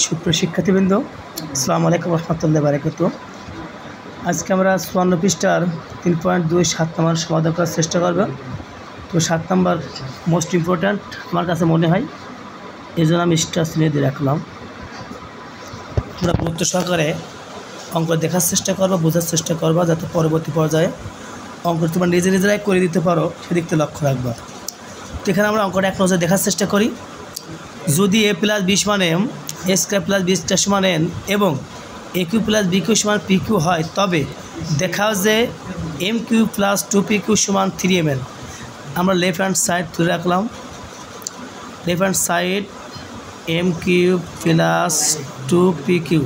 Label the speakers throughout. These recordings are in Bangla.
Speaker 1: সুপ্রিয় শিক্ষার্থীবৃন্দ, আসসালামু আলাইকুম রহমতুল্লাহি ওয়া বারাকাতুহু। আজকে আমরা 54 পৃষ্ঠার 3.2 7 নম্বর সমাধান করার চেষ্টা করব। তো 7 নম্বর মোস্ট ইম্পর্ট্যান্ট আমার কাছে মনে হয়, এই জন্য আমি স্টার চিহ্ন দিয়ে রাখলাম। আমরা গুরুত্ব সহকারে অঙ্ক দেখার চেষ্টা করবো, বোঝার চেষ্টা করবো, যাতে পরবর্তী পর্যায়ে অঙ্ক তোমরা নিজেরাই করে দিতে পারো, সেদিকতে লক্ষ্য রাখবা। তো এখানে আমরা অঙ্কটা এক নজরে দেখার চেষ্টা করি। যদি a প্লাস b সমান m, a square plus b square সমান n এবং a cube plus b cube সমান p কিউ হয়, তবে দেখাও যে m cube plus 2p Q সমান 3mn। আমরা লেফট হ্যান্ড সাইড তুলে রাখলাম। Left hand side m cube plus 2p cube.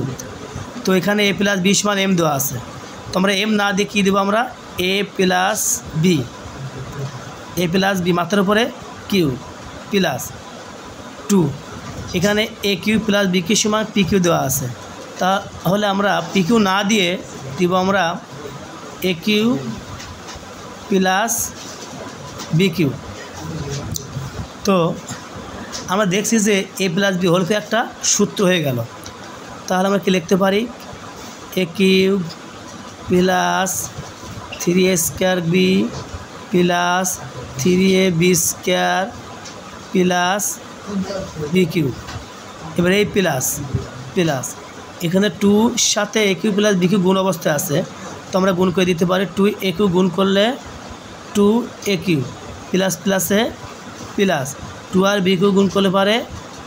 Speaker 1: তো এখানে a প্লাস b সমান m দেওয়া আছে, তো আমরা m না দিয়ে কী দেবো, আমরা a প্লাস b মাত্রার উপরে কিউ প্লাস 2। এখানে A cube plus B cube সমান পি কিউ দেওয়া আছে, তাহলে আমরা পি কিউ না দিয়ে দিব আমরা এ কিউ প্লাস বি কিউ। তো আমরা দেখছি যে এ প্লাস বি হোল একটা সূত্র হয়ে গেল। তাহলে আমরা কি লিখতে পারি, A cube plus 3a square B plus 3a B square plus B cube. এবার এই প্লাস এখানে 2 সাথে A cube plus B cube গুণ অবস্থায় আছে, তো আমরা গুণ করে দিতে পারি। 2a কিউ গুণ করলে 2a কিউ প্লাস প্লাসে প্লাস 2 আর বি কিউ গুণ করলে পারে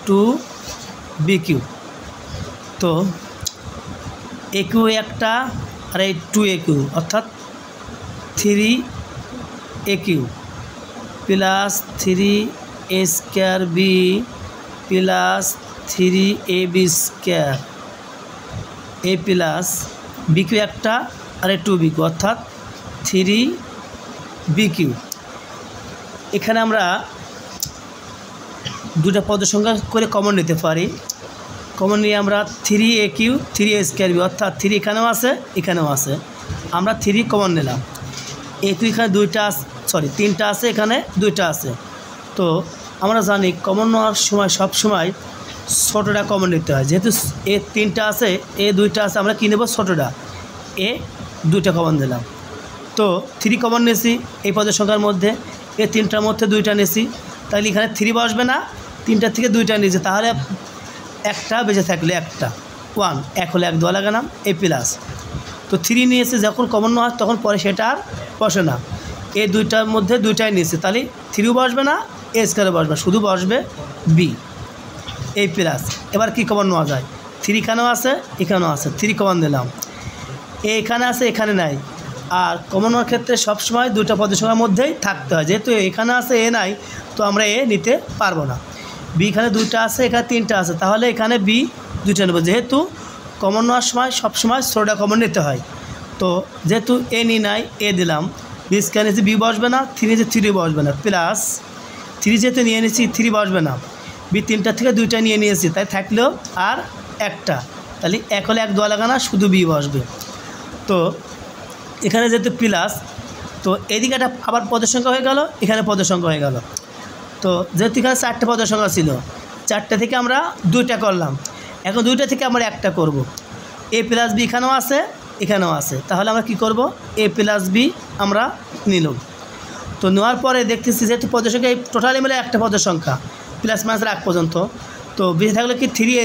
Speaker 1: 2b কিউ। তো এ কিউ একটা আর এই 2a কিউ অর্থাৎ 3a cube plus 3a square B plus 3ab square, A plus B cube একটা আর 2b কিউ অর্থাৎ 3b কিউ। এখানে আমরা দুটা পদের সংখ্যা করে কমন নিতে পারি। কমন নিয়ে আমরা 3a Q 3a square B অর্থাৎ 3 এখানেও আছে এখানেও আছে, আমরা 3 কমন নিলাম। এ কিউ এখানে তিনটা আছে, এখানে দুইটা আছে। তো আমরা জানি কমন নেওয়ার সময় সব সময় ছোটোটা কমন নিতে হয়। যেহেতু এ তিনটা আছে এ দুইটা আছে, আমরা কী নেব, ছোটোটা এ দুইটা কমন দিলাম। তো 3 কমন নিয়েছি এই পদের সংখ্যার মধ্যে, এ তিনটার মধ্যে দুইটা নিয়েছি, তাহলে এখানে 3 বসবে না, তিনটার থেকে দুইটা নিয়েছি, তাহলে একটা বেঁচে থাকলে একটা 1 এক হলে 1 দেওয়া লাগালাম এ প্লাস। তো 3 নিয়েছে, যখন কমন নেওয়া হয় তখন পরে সেটা আর বসে না, এই দুইটার মধ্যে দুইটাই নিয়েছে, তাহলে 3ও বসবে না, এ স্কয়ারও বসবে, শুধু বসবে বি এই প্লাস। এবার কি কমন নেওয়া যায়, 3 এখানেও আছে এখানেও আছে, 3 কমন দিলাম। এ এখানে আছে এখানে নাই, আর কমন নেওয়ার ক্ষেত্রে সবসময় দুইটা পদের সংখ্যার মধ্যেই থাকতে হয়। যেহেতু এখানে আছে এ নাই, তো আমরা এ নিতে পারবো না। বি এখানে দুইটা আছে এখানে তিনটা আছে, তাহলে এখানে বি দুইটা নেব। যেহেতু কমন নেওয়ার সময় সবসময় ছোটোটা কমন নিতে হয়, তো যেহেতু এ নি নাই এ দিলাম। বি স্কয়ার নিয়েছি, বি বসবে না, 3 নিয়েছি 3 বসবে না, প্লাস 3 যেহেতু নিয়ে নিয়েছি 3 বসবে না, বি তিনটা থেকে দুইটা নিয়ে নিয়েছি, তাই থাকলেও আর একটা, তাহলে 1 হলে 1 দেওয়া লাগানা, শুধু বি বসবে। তো এখানে যেহেতু প্লাস, তো এদিকে একটা আবার পদের সংখ্যা হয়ে গেল, এখানে পদের সংখ্যা হয়ে গেল। তো যেহেতু এখানে 4টে পদের সংখ্যা ছিল, 4টে থেকে আমরা 2টা করলাম, এখন 2টা থেকে আমরা একটা করব। এ প্লাস বি এখানেও আছে এখানেও আছে, তাহলে আমরা কি করব, এ প্লাস বি আমরা নিলাম। তো নেওয়ার পরে দেখতেছি যেহেতু পদের সংখ্যা এই টোটালি মিলে একটা পদের সংখ্যা প্লাস মাইনাসের আগ পর্যন্ত, তো বেশি থাকলে কি 3a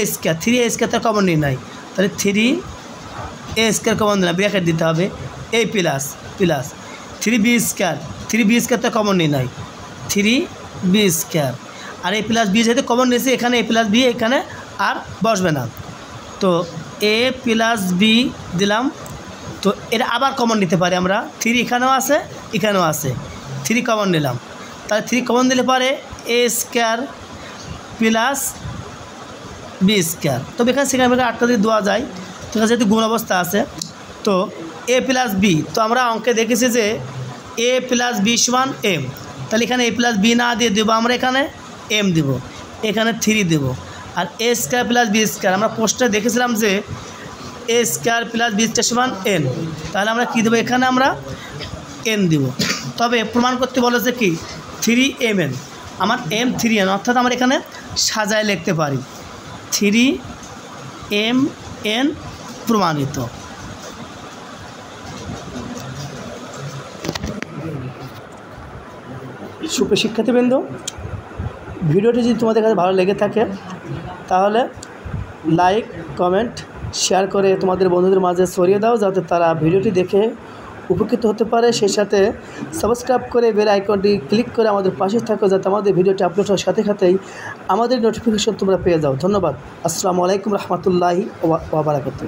Speaker 1: স্কয়ার তার কমন নিয়ে নাই, তাহলে 3a স্কয়ার কমন দিলাম, ব্র্যাকেট দিতে হবে, এই প্লাস 3b স্কয়ার তার কমন নিয়ে নাই, 3b স্কয়ার। আর এ প্লাস বি যেহেতু কমন নিয়েছি, এখানে এ প্লাস বি এখানে আর বসবে না, তো এ প্লাস বি দিলাম। তো এটা আবার কমন নিতে পারি আমরা, 3 এখানেও আছে এখানেও আছে, 3 কমন নিলাম, তাহলে 3 কমন দিলে পারে এ স্কয়ার প্লাস বি স্কয়ার। তবে এখানে সেখানে 8টা দিয়ে দেওয়া যায়, তো যেহেতু গুণ অবস্থা আছে, তো এ প্লাস বি, তো আমরা অঙ্কে দেখেছি যে এ প্লাস বি সমান এম, তাহলে এখানে এ প্লাস বি না দিয়ে দেবো, আমরা এখানে এম দেবো, এখানে 3 দেবো। আর এ স্কয়ার প্লাস বি স্কয়ার আমরা পোস্টে দেখেছিলাম যে এ স্কয়ার প্লাস বি স্কয়ার সমান এন, তাহলে আমরা কী দেবো, এখানে আমরা এন দেব। তবে প্রমাণ করতে বলেছে কি 3mn, আমার m 3n, অর্থাৎ আমরা এখানে সাজায় লিখতে পারি MN প্রমাণিত। সুপ্রিয় শিক্ষার্থীবৃন্দ, ভিডিওটি যদি তোমাদের কাছে ভালো লেগে থাকে তাহলে লাইক, কমেন্ট, শেয়ার করে তোমাদের বন্ধুদের মাঝে ছড়িয়ে দাও, যাতে তারা ভিডিওটি দেখে উপকৃত হতে পারে। সেই সাথে সাবস্ক্রাইব করে বেল আইকনটি ক্লিক করে আমাদের পাশে থাকো, যাতে আমাদের ভিডিওটি আপলোড হওয়ার সাথে সাথেই আমাদের নোটিফিকেশন তোমরা পেয়ে যাও। ধন্যবাদ। আসসালামু আলাইকুম রহমতুল্লাহি ওয়া বারাকাতুহু।